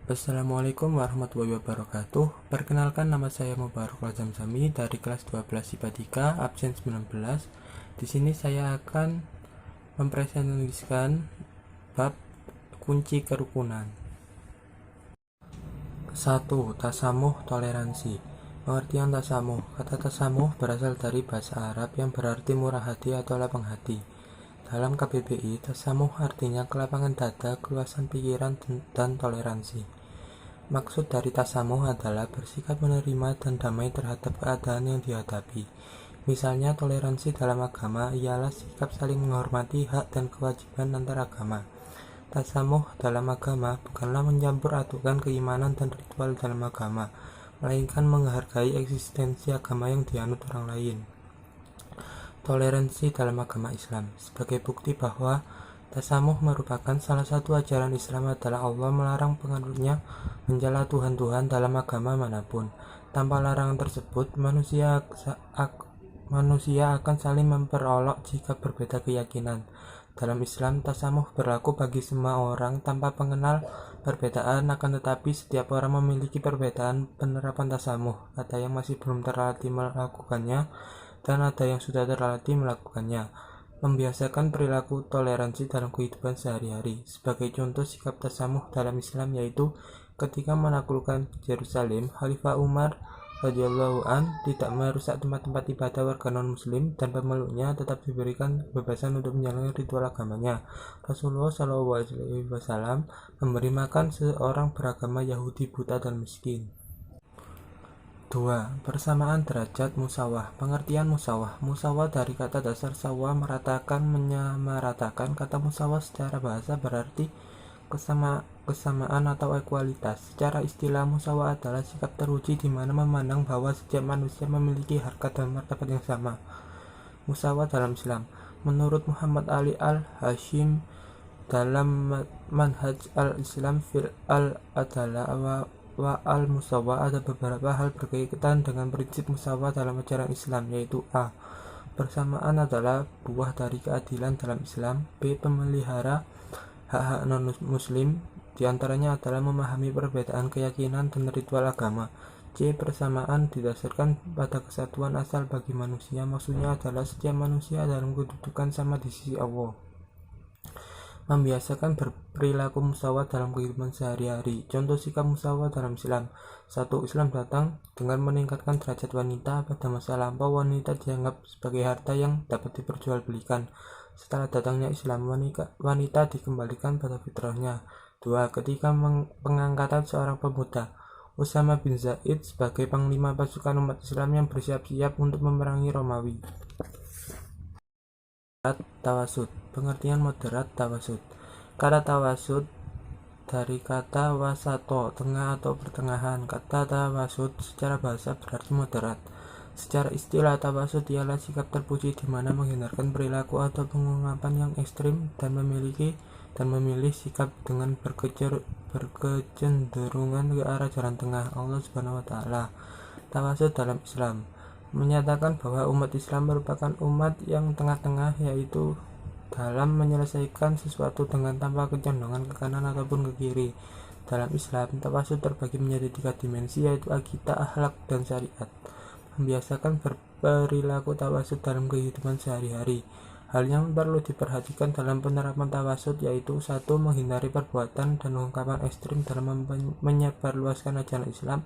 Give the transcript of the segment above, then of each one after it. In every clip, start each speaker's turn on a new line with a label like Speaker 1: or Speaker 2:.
Speaker 1: Assalamualaikum warahmatullahi wabarakatuh. Perkenalkan, nama saya Mubarak Zamzami dari kelas 12 IPA 3 absen 19. Di sini saya akan mempresentasikan bab kunci kerukunan. 1. Tasamuh toleransi. Pengertian tasamuh. Kata tasamuh berasal dari bahasa Arab yang berarti murah hati atau lapang hati. Dalam KBBI, tasamuh artinya kelapangan dada, keluasan pikiran, dan toleransi. Maksud dari tasamuh adalah bersikap menerima dan damai terhadap keadaan yang dihadapi. Misalnya, toleransi dalam agama ialah sikap saling menghormati hak dan kewajiban antar agama. Tasamuh dalam agama bukanlah mencampur adukan keimanan dan ritual dalam agama, melainkan menghargai eksistensi agama yang dianut orang lain. Toleransi dalam agama Islam. Sebagai bukti bahwa tasamuh merupakan salah satu ajaran Islam adalah Allah melarang penganutnya mencela Tuhan-Tuhan dalam agama manapun. Tanpa larangan tersebut, manusia akan saling memperolok jika berbeda keyakinan. Dalam Islam, tasamuh berlaku bagi semua orang tanpa mengenal perbedaan, akan tetapi setiap orang memiliki perbedaan penerapan tasamuh. Ada yang masih belum terlatih melakukannya, dan ada yang sudah terlatih melakukannya. Membiasakan perilaku toleransi dalam kehidupan sehari-hari. Sebagai contoh sikap tasamuh dalam Islam yaitu ketika menaklukkan Yerusalem, Khalifah Umar radhiyallahu an tidak merusak tempat-tempat ibadah warga non-muslim dan pemeluknya tetap diberikan kebebasan untuk menjalankan ritual agamanya. Rasulullah SAW memberi makan seorang beragama Yahudi buta dan miskin. 2. Persamaan derajat musawah. Pengertian musawah. Musawah dari kata dasar sawa, meratakan, menyamaratakan. Kata musawah secara bahasa berarti kesamaan atau ekualitas. Secara istilah, musawah adalah sikap teruji di mana memandang bahwa setiap manusia memiliki harkat dan martabat yang sama. Musawah dalam Islam. Menurut Muhammad Ali Al-Hashim dalam Manhaj Al-Islam fil Al-Adalah wa al-musawah, ada beberapa hal berkaitan dengan prinsip musawah dalam ajaran Islam, yaitu A. Persamaan adalah buah dari keadilan dalam Islam. B. Pemelihara hak-hak non-muslim, diantaranya adalah memahami perbedaan keyakinan dan ritual agama. C. Persamaan didasarkan pada kesatuan asal bagi manusia, maksudnya adalah setiap manusia dalam kedudukan sama di sisi Allah. Membiasakan berperilaku musawah dalam kehidupan sehari-hari. Contoh sikap musawah dalam Islam. 1. Islam datang dengan meningkatkan derajat wanita. Pada masa lampau, wanita dianggap sebagai harta yang dapat diperjualbelikan. Setelah datangnya Islam, wanita dikembalikan pada fitrahnya. 2. Ketika pengangkatan seorang pemuda, Usama bin Zaid sebagai panglima pasukan umat Islam yang bersiap-siap untuk memerangi Romawi. Tawasud. Pengertian moderat tawasud. Kata tawasud dari kata wasato, tengah atau pertengahan. Kata tawasud secara bahasa berarti moderat. Secara istilah, tawasud ialah sikap terpuji di mana menghindarkan perilaku atau pengungkapan yang ekstrim dan memilih sikap dengan berkecenderungan ke arah jalan tengah Allah Subhanahu wa taala. Tawasud dalam Islam menyatakan bahwa umat Islam merupakan umat yang tengah-tengah, yaitu dalam menyelesaikan sesuatu dengan tanpa kecenderungan ke kanan ataupun ke kiri. Dalam Islam, tawasud terbagi menjadi 3 dimensi, yaitu akidah, akhlak, dan syariat. Membiasakan berperilaku tawasud dalam kehidupan sehari-hari. Hal yang perlu diperhatikan dalam penerapan tawasud yaitu 1. Menghindari perbuatan dan ungkapan ekstrim dalam menyebarluaskan ajaran Islam.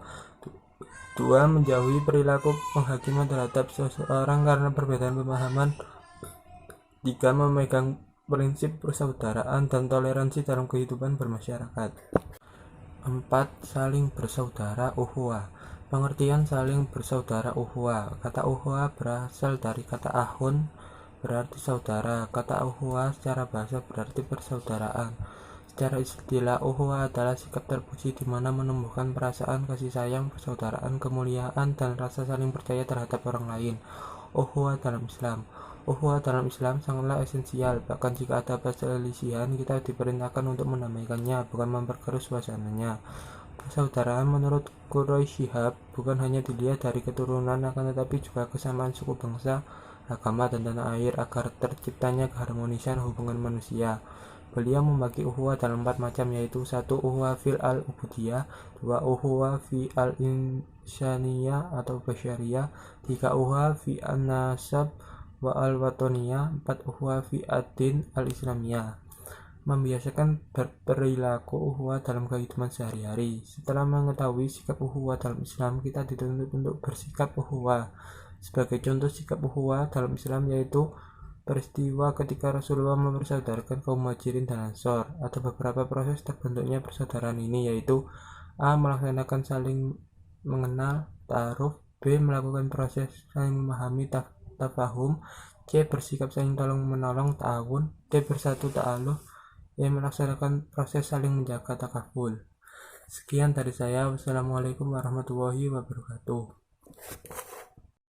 Speaker 1: 2. Menjauhi perilaku penghakiman terhadap seseorang karena perbedaan pemahaman. 3. Memegang prinsip persaudaraan dan toleransi dalam kehidupan bermasyarakat. 4. Saling bersaudara ukhuwah. Pengertian saling bersaudara ukhuwah. Kata ukhuwah berasal dari kata ahun, berarti saudara. Kata ukhuwah secara bahasa berarti persaudaraan. Secara istilah, ukhuwah adalah sikap terpuji di mana menumbuhkan perasaan kasih sayang, persaudaraan, kemuliaan, dan rasa saling percaya terhadap orang lain. Ukhuwah dalam Islam. Ukhuwah dalam Islam sangatlah esensial. Bahkan jika ada perselisihan, kita diperintahkan untuk mendamaikannya, bukan memperkeruh suasananya. Persaudaraan menurut Quraish Shihab bukan hanya dilihat dari keturunan, akan tetapi juga kesamaan suku bangsa, agama, dan tanah air agar terciptanya keharmonisan hubungan manusia. Beliau membagi ukhuwah dalam 4 macam, yaitu 1. Ukhuwah fil al-ubudiyah, 2. Ukhuwah fi al-insaniyah atau basyariyah, 3. Ukhuwah fi an-nasab wa al-watoniyah, 4. Ukhuwah fi ad-din al-islamiyah. Membiasakan berperilaku ukhuwah dalam kehidupan sehari-hari. Setelah mengetahui sikap ukhuwah dalam Islam, kita dituntut untuk bersikap ukhuwah. Sebagai contoh sikap ukhuwah dalam Islam yaitu peristiwa ketika Rasulullah mempersaudarkan kaum Muhajirin dan Ansor. Ada beberapa proses terbentuknya persaudaraan ini, yaitu A. Melaksanakan saling mengenal ta'aruf, B. Melakukan proses saling memahami tafahum, C. Bersikap saling tolong-menolong ta'awun, D. Bersatu ta'aluf, E. Melaksanakan proses saling menjaga takaful. Sekian dari saya. Wassalamualaikum warahmatullahi wabarakatuh.